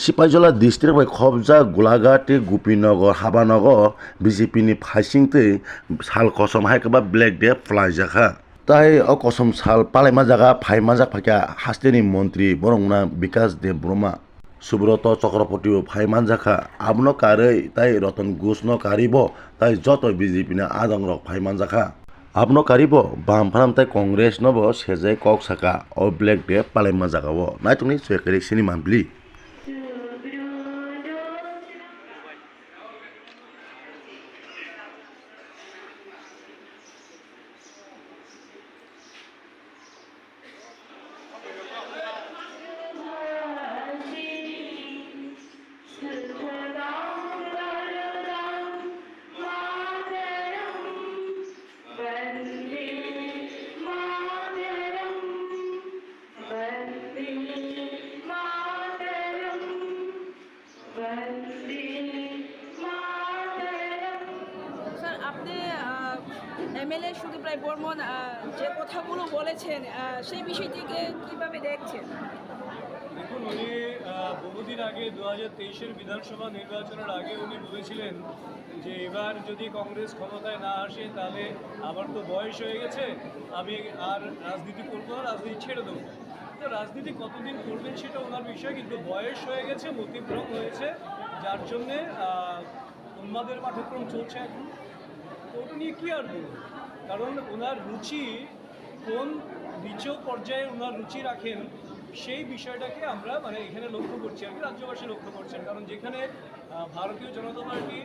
सिपाइजला district खबजा Golaghat Gopinagar हाबानगर BJP फाइसिंते साल कसम हायकबा black day फ्लाइजाखा ताई कसम साल पालायमा जागा फाइमा जाफाखा हास्टेनि मंत्री बरंना विकास देव ब्रह्मा सुब्रत चक्रवर्ती फाइमान जाखा आबनो कारै ताई रतन घोषनो कारिब ताई जत बीजेपी आदंग रक फाइमान जाखा आबनो कारिब बामफाराम ताई कांग्रेस नबो सेजै कक साका ओ ब्लैक डे पालायमा जागावो नायतुनि सोयकरि सिनि मामब्लि স্যার আপনি এমএলএ সুদীপ রায় বর্মন যে কথাগুলো বলেছেন সেই বিষয়টিকে কিভাবে দেখছেন? দেখুন, উনি বহুদিন আগে 2023-এর বিধানসভা নির্বাচনের আগে উনি বলেছিলেন যে এবার যদি কংগ্রেস ক্ষমতায় না আসে তাহলে আমার তো বয়স হয়ে গেছে, আমি আর রাজনীতি করবো না, রাজনীতি ছেড়ে দেবো। তো রাজনীতি কতদিন করবেন সেটা ওনার বিষয়, কিন্তু বয়স হয়ে গেছে, মতিভ্রম হয়েছে, যার জন্যে উন্মাদের পাঠ্যক্রম চলছে এখন। তো ওটা নিয়ে কী আর বলবো, কারণ ওনার রুচি কোন নিচু পর্যায়ে ওনার রুচি রাখেন সেই বিষয়টাকে আমরা এখানে লক্ষ্য করছি আর কি, রাজ্যবাসী লক্ষ্য করছেন। কারণ যেখানে ভারতীয় জনতা পার্টি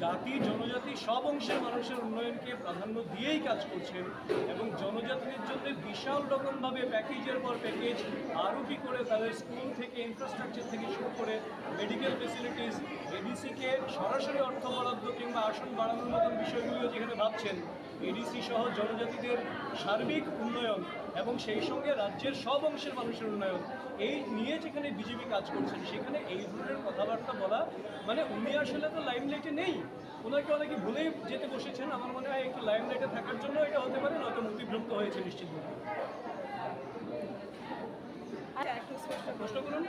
জাতি জনজাতি সব অংশের মানুষের উন্নয়নকে প্রাধান্য দিয়েই কাজ করছেন এবং জনজাতিদের জন্য বিশাল রকমভাবে প্যাকেজের পর প্যাকেজ আরও কী করে তাদের স্কুল থেকে ইনফ্রাস্ট্রাকচার থেকে শুরু করে মেডিকেল ফেসিলিটিস এডিসিকে সরাসরি অর্থ বরাদ্দ কিংবা আসন বাড়ানোর মতন বিষয়গুলিও যেখানে ভাবছেন, এডিসি সহ জনজাতিদের সার্বিক উন্নয়ন এবং সেই সঙ্গে রাজ্যের সব অংশের মানুষের উন্নয়ন, এই নিয়ে যেখানে বিজেপি কাজ করছেন সেখানে এই ধরনের কথাবার্তা বলা উনি আসলে তো লাইমলাইটে নেই, ওনাকে অনেকে ভুলেই যেতে বসেছেন। আমার মনে হয় একটু লাইমলাইটে থাকার জন্য এটা হতে পারে, নয়তো মতিভ্রান্ত হয়েছে নিশ্চিতভাবে। প্রশ্ন করুন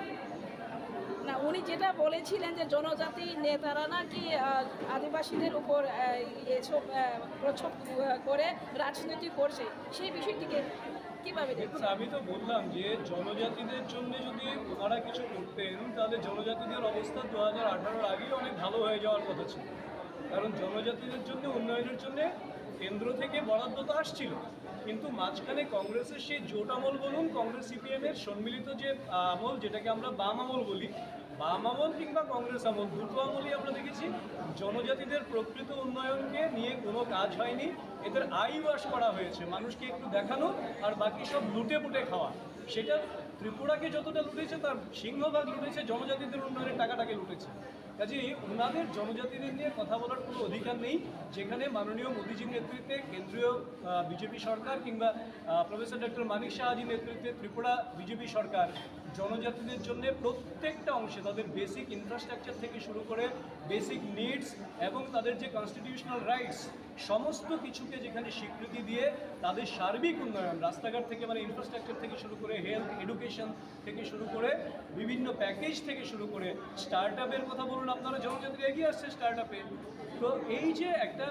না, উনি যেটা বলেছিলেন যে জনজাতি নেতারা নাকি আদিবাসীদের উপর এসব প্রচ্ছদ করে রাজনীতি করছে, সেই বিষয়টিকে কিভাবে দেখুন, দেখছেন? আমি তো বললাম যে জনজাতিদের জন্য যদি ওনারা কিছু করতেন তাহলে জনজাতিদের অবস্থা 2018-এর আগেই অনেক ভালো হয়ে যাওয়ার কথা ছিল। কারণ জনজাতিদের জন্য উন্নয়নের জন্য কেন্দ্র থেকে বরাদ্দ তো আসছিল, কিন্তু মাঝখানে কংগ্রেসের সেই জোট আমল বলুন, কংগ্রেস সিপিএমের সম্মিলিত যে আমল যেটাকে আমরা বাম আমল বলি, বাম আমল কিংবা কংগ্রেস আমল, দুটো আমলই আমরা দেখেছি জনজাতিদের প্রকৃত উন্নয়নকে নিয়ে কোনো কাজ হয়নি। এদের আই ওয়াশ করা হয়েছে, মানুষকে একটু দেখানো আর বাকি সব লুটে পুটে খাওয়া। সেটা ত্রিপুরাকে যতটা লুটেছে তার সিংহভাগ লুটেছে জনজাতিদের উন্নয়নের টাকাটাকে লুটেছে। কাজেই ওনাদের জনজাতিদের নিয়ে কথা বলার কোনো অধিকার নেই, যেখানে মাননীয় মোদীজির নেতৃত্বে কেন্দ্রীয় বিজেপি সরকার কিংবা প্রফেসর ডক্টর মানিক শাহজির নেতৃত্বে ত্রিপুরা বিজেপি সরকার জনজাতিদের জন্য প্রত্যেকটা অংশে তাদের বেসিক ইনফ্রাস্ট্রাকচার থেকে শুরু করে বেসিক নিডস এবং তাদের যে কনস্টিটিউশনাল রাইটস সমস্ত কিছুকে যেখানে স্বীকৃতি দিয়ে তাদের সার্বিক উন্নয়ন, রাস্তাঘাট থেকে ইনফ্রাস্ট্রাকচার থেকে শুরু করে হেলথ এডুকেশন থেকে শুরু করে বিভিন্ন প্যাকেজ থেকে শুরু করে স্টার্ট আপের কথা বলুন, আপনারা জনজাতিরা এগিয়ে আসছে স্টার্ট আপে। তো এই যে একটা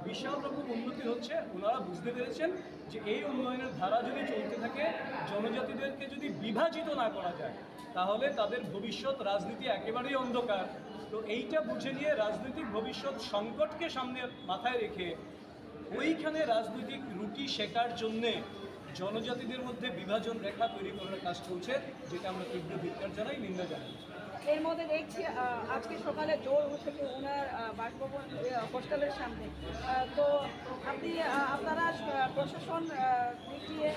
বিশাল রকম উন্নতি হচ্ছে, ওনারা বুঝতে পেরেছেন যে এই উন্নয়নের ধারা যদি চলতে থাকে, জনজাতিদেরকে যদি বিভাজিত না করা যায় তাহলে তাদের ভবিষ্যৎ রাজনীতি একেবারেই অন্ধকার। তো এইটা বুঝে নিয়ে রাজনৈতিক ভবিষ্যৎ সংকটকে সামনে মাথায় রেখে ওইখানে রাজনৈতিক রুটি শেখার জন্যে জনজাতিদের মধ্যে বিভাজন রেখা তৈরি করার কাজ চলছে, যেটা আমরা তীব্র ধিক্কার জানাই, নিন্দা জানাই। এর মধ্যে দেখছি আজকে সকালে জোর থেকে ওনার বাসভবন হোস্টেলের সামনে, তো আপনি আপনারা প্রশাসন দিকে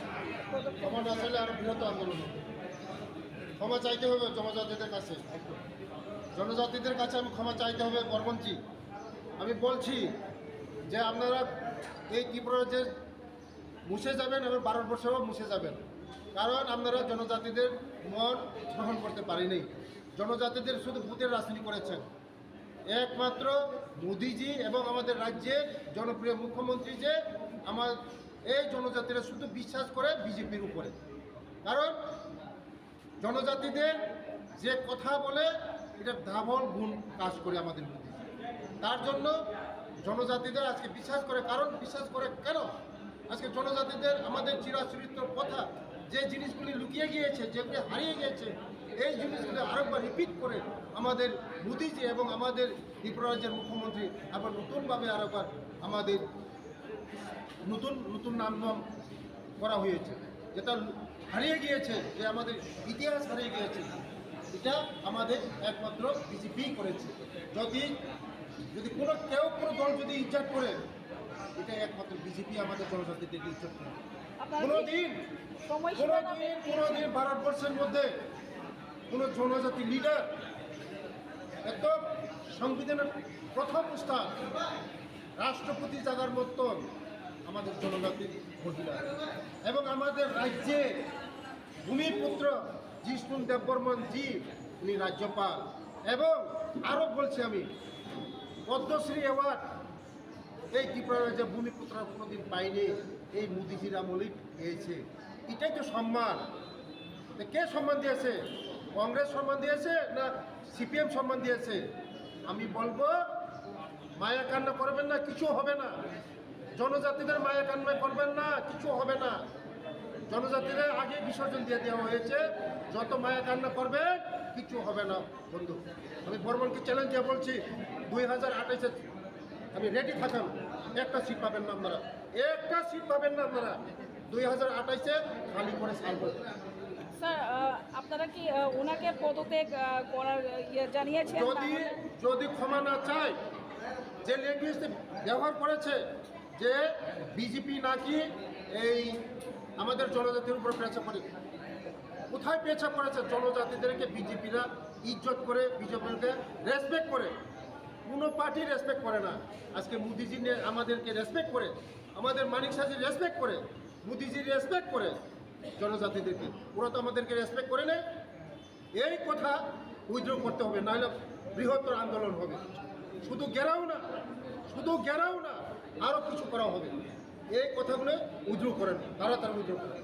আসলে আরো বৃহৎ আন্দোলন ক্ষমা চাইতে হবে জনজাতিদের কাছে, জনজাতিদের কাছে আমি ক্ষমা চাইতে হবে। বর্মনজি, আমি বলছি যে আপনারা এই ত্রিপুরা যে মুছে যাবেন এবং ভারতবর্ষেও মুছে যাবেন, কারণ আপনারা জনজাতিদের মন গ্রহণ করতে পারেনি। জনজাতিদের শুধু ভূতের রাজনীতি করেছেন। একমাত্র মোদিজি এবং আমাদের রাজ্যের জনপ্রিয় মুখ্যমন্ত্রী যে আমার এই জনজাতিরা শুধু বিশ্বাস করে বিজেপির উপরে, কারণ জনজাতিদের যে কথা বলে এটা ডাবল গুণ কাজ করে আমাদের মধ্যে। তার জন্য জনজাতিদের আজকে বিশ্বাস করে, কারণ বিশ্বাস করে কেন? আজকে জনজাতিদের আমাদের চিরাচরিত কথা, যে জিনিসগুলি লুকিয়ে গিয়েছে, যেগুলি হারিয়ে গিয়েছে, এই জিনিসগুলি আরেকবার রিপিট করে আমাদের মোদিজি এবং আমাদের ত্রিপুরা রাজ্যের মুখ্যমন্ত্রী আবার নতুনভাবে আরেকবার আমাদের নতুন নাম করা হয়েছে, যেটা হারিয়ে গিয়েছে, যে আমাদের ইতিহাস হারিয়ে গিয়েছে, এটা আমাদের একমাত্র বিজেপি করেছে। যদি কোনো দল যদি ইজ্জত করে, এটা একমাত্র বিজেপি আমাদের জনজাতিদেরকে ইজ্জত করে। আপনারা কোনোদিন ভারতবর্ষের মধ্যে কোনো জনজাতি লিডার একদম সংবিধানের প্রথম স্থান রাষ্ট্রপতি জায়গার মতন আমাদের জনজাতির মহিলা, এবং আমাদের রাজ্যে ভূমিপুত্র জিষ্ণু দেববর্মন জি, উনি রাজ্যপাল, এবং আরও বলছি আমি, পদ্মশ্রী অ্যাওয়ার্ড এই ত্রিপুরা রাজ্যে ভূমিপুত্র কোনোদিন পাইনি, এই মোদিজির আমলেই পেয়েছে। এটাই তো সম্মান। কে সম্মান দিয়েছে? কংগ্রেস সম্মান দিয়েছে না সিপিএম সম্মান দিয়েছে? আমি বলবো মায়া কান্না করবেন না, কিছু হবে না। জনজাতিদের মায়া কান্না করবেন না, কিছু হবে না। জনজাতিদের আগে বিসর্জন দিয়ে দেওয়া হয়েছে, যত মায়া কান্না করবেন কিছু হবে না বন্ধু। আমি বর্মনকে চ্যালেঞ্জ দিয়ে বলছি, 2028-এ আমি রেডি থাকেন, একটা সিট পাবেন না আপনারা, একটা সিট পাবেন না আপনারা। 2028-এ খালি করে ছাড়বো। স্যার আপনারা কি ওনাকে পদত্যাগ করার জানিয়েছেন? যদি ক্ষমা না চায়, যে ল্যাঙ্গুয়েজ ব্যবহার করেছে, যে বিজেপি নাকি এই আমাদের জনজাতির উপর পেঁচা পড়ে, কোথায় পেঁচা পড়েছে? জনজাতিদেরকে বিজেপিরা ইজ্জত করে, বিজেপিকে রেসপেক্ট করে, কোনো পার্টি রেসপেক্ট করে না। আজকে মোদিজি আমাদেরকে রেসপেক্ট করে, আমাদের মানিক সাজির রেসপেক্ট করে, মোদিজির রেসপেক্ট করে জনজাতিদেরকে, ওরা তো আমাদেরকে রেসপেক্ট করে নেই। এই কথা উইথড্র করতে হবে, নাহলে বৃহত্তর আন্দোলন হবে। শুধু ঘেরাও না, আরও কিছু করা হবে। এই কথাগুলো উইথড্র করেন, তাড়াতাড়ি উইথড্র করেন।